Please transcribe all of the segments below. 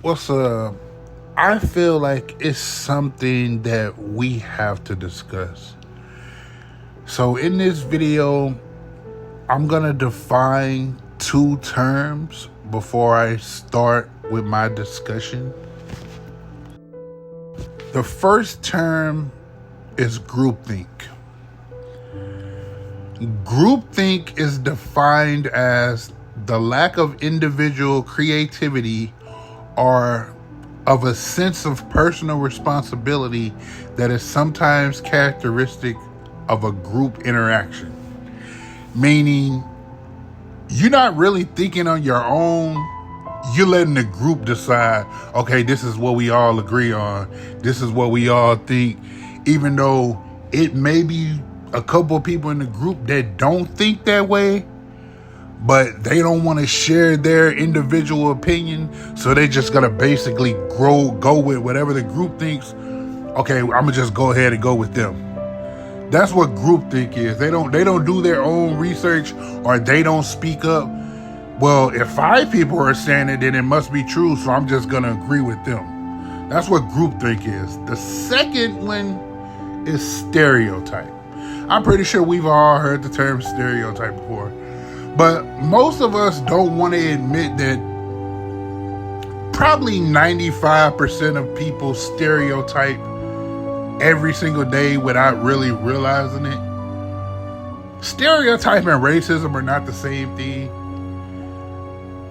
What's I feel like it's something that we have to discuss. So in this video, I'm gonna define two terms before I start with my discussion. The first term is groupthink. Groupthink is defined as the lack of individual creativity or of a sense of personal responsibility that is sometimes characteristic of a group interaction. Meaning, you're not really thinking on your own. You're letting the group decide, okay, this is what we all agree on. This is what we all think. Even though it may be a couple of people in the group that don't think that way, but they don't want to share their individual opinion, so they just gonna basically go with whatever the group thinks. Okay, I'm gonna just go ahead and go with them. That's what groupthink is. They don't do their own research, or they don't speak up. Well, if 5 people are saying it, then it must be true, so I'm just gonna agree with them. That's what groupthink is. The second one is stereotype. I'm pretty sure we've all heard the term stereotype before. But most of us don't want to admit that probably 95% of people stereotype every single day without really realizing it. Stereotype and racism are not the same thing.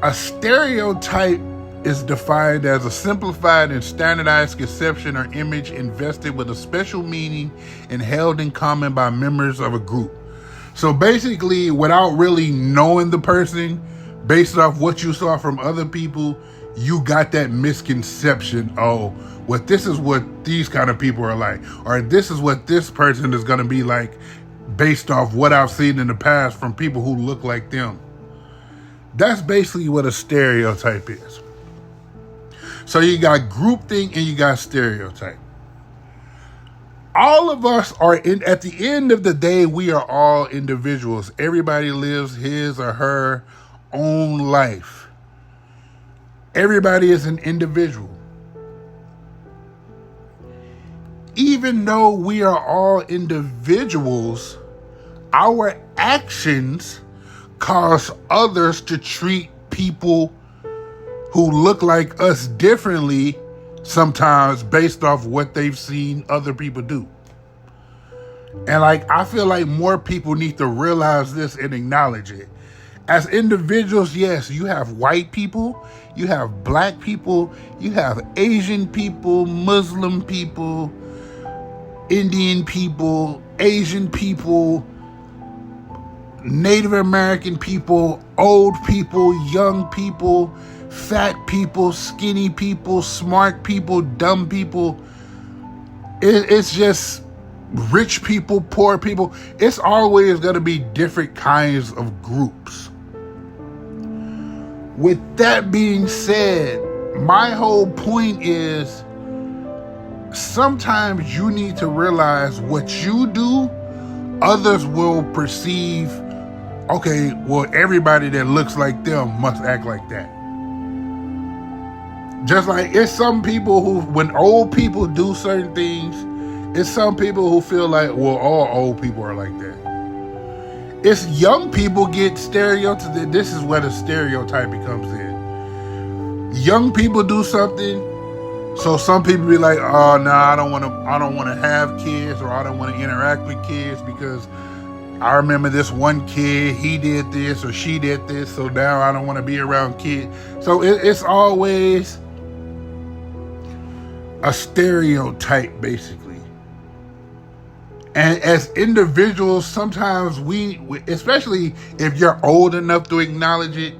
A stereotype is defined as a simplified and standardized conception or image invested with a special meaning and held in common by members of a group. So basically, without really knowing the person, based off what you saw from other people, you got that misconception, oh, well, this is what these kind of people are like, or this is what this person is going to be like based off what I've seen in the past from people who look like them. That's basically what a stereotype is. So you got groupthink and you got stereotype. All of us are at the end of the day, we are all individuals. Everybody lives his or her own life. Everybody is an individual. Even though we are all individuals, our actions cause others to treat people who look like us differently, sometimes based off what they've seen other people do. And I feel like more people need to realize this and acknowledge it. As individuals, yes, you have white people, you have black people, you have Asian people, Muslim people, Indian people, Asian people, Native American people, old people, young people, fat people, skinny people, smart people, dumb people. It's just rich people, poor people. It's always going to be different kinds of groups. With that being said, my whole point is sometimes you need to realize what you do, others will perceive, okay, well, everybody that looks like them must act like that. Just like it's some people who, when old people do certain things, it's some people who feel like, well, all old people are like that. It's young people get stereotyped. This is where the stereotype comes in. Young people do something, so some people be like, oh, no, I don't want to have kids, or I don't want to interact with kids because I remember this one kid, he did this or she did this, so now I don't want to be around kids. So it's always a stereotype, basically. And as individuals, sometimes we, especially if you're old enough to acknowledge it.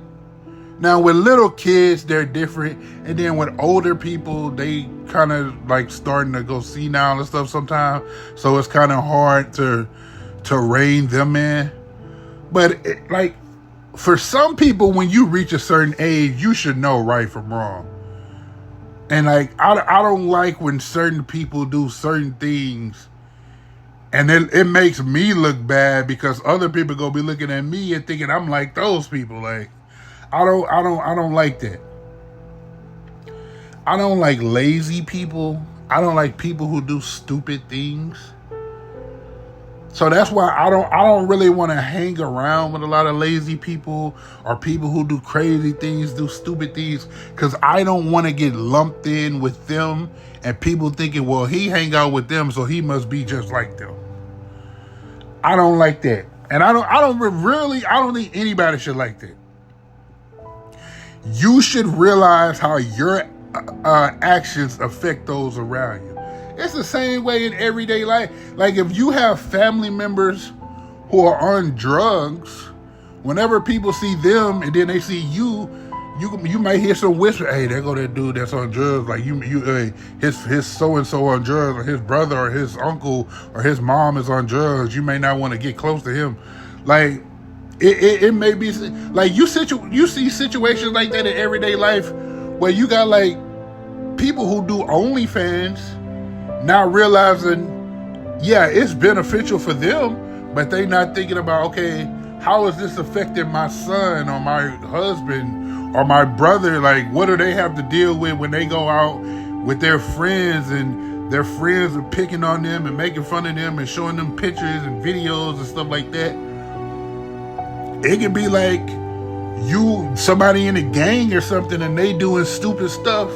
Now, with little kids, they're different. And then with older people, they kind of like starting to go senile and stuff sometimes. So it's kind of hard to rein them in. But for some people, when you reach a certain age, you should know right from wrong. And I don't like when certain people do certain things, and then it makes me look bad because other people gonna be looking at me and thinking I'm like those people. Like, I don't like that. I don't like lazy people. I don't like people who do stupid things. So that's why I don't really want to hang around with a lot of lazy people or people who do crazy things, do stupid things, because I don't want to get lumped in with them and people thinking, well, he hang out with them, so he must be just like them. I don't like that. And I don't think anybody should like that. You should realize how your actions affect those around you. It's the same way in everyday life. Like if you have family members who are on drugs, whenever people see them and then they see you might hear some whisper, hey, there go that dude that's on drugs. Like his so-and-so on drugs, or his brother or his uncle or his mom is on drugs. You may not want to get close to him. Like it may be like you see situations like that in everyday life where you got like people who do OnlyFans not realizing, yeah, it's beneficial for them, but they not thinking about, okay, how is this affecting my son or my husband or my brother? Like, what do they have to deal with when they go out with their friends and their friends are picking on them and making fun of them and showing them pictures and videos and stuff like that? It can be like somebody in a gang or something and they doing stupid stuff,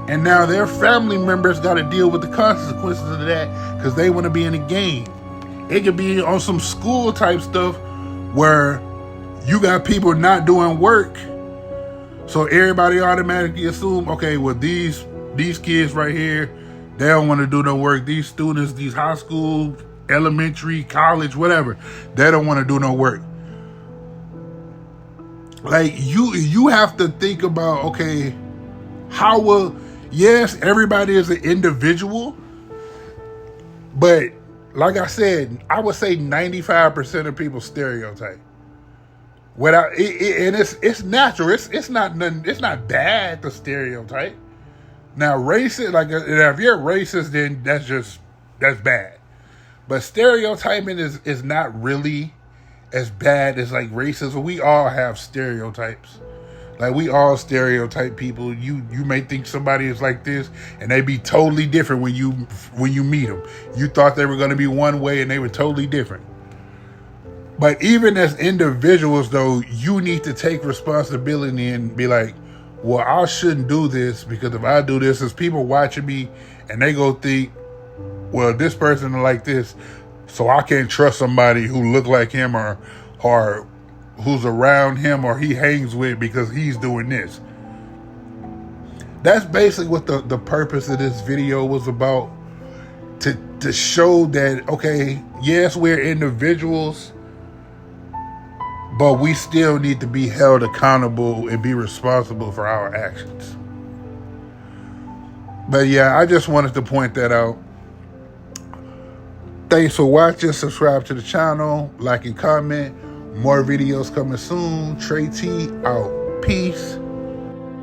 and now their family members got to deal with the consequences of that because they want to be in a gang. It could be on some school type stuff where you got people not doing work, so everybody automatically assume, okay, well these kids right here, they don't want to do no work. These students, these high school, elementary, college, whatever, they don't want to do no work. Like you have to think about, okay, yes, everybody is an individual, but like I said, I would say 95% of people stereotype. And it's natural. It's not not bad to stereotype. Now racist, like if you're racist, then that's bad. But stereotyping is not really as bad as like racism. We all have stereotypes. Like we all stereotype people. You may think somebody is like this, and they be totally different when you meet them. You thought they were going to be one way, and they were totally different. But even as individuals, though, you need to take responsibility and be like, well, I shouldn't do this, because if I do this, there's people watching me, and they go think, well, this person is like this, so I can't trust somebody who look like him or who's around him or he hangs with because he's doing this. That's basically what the purpose of this video was about, to show that, okay, yes, we're individuals, but we still need to be held accountable and be responsible for our actions. But yeah, I just wanted to point that out. Thanks for watching. Subscribe to the channel, like and comment. More videos coming soon. Trey T out. Peace.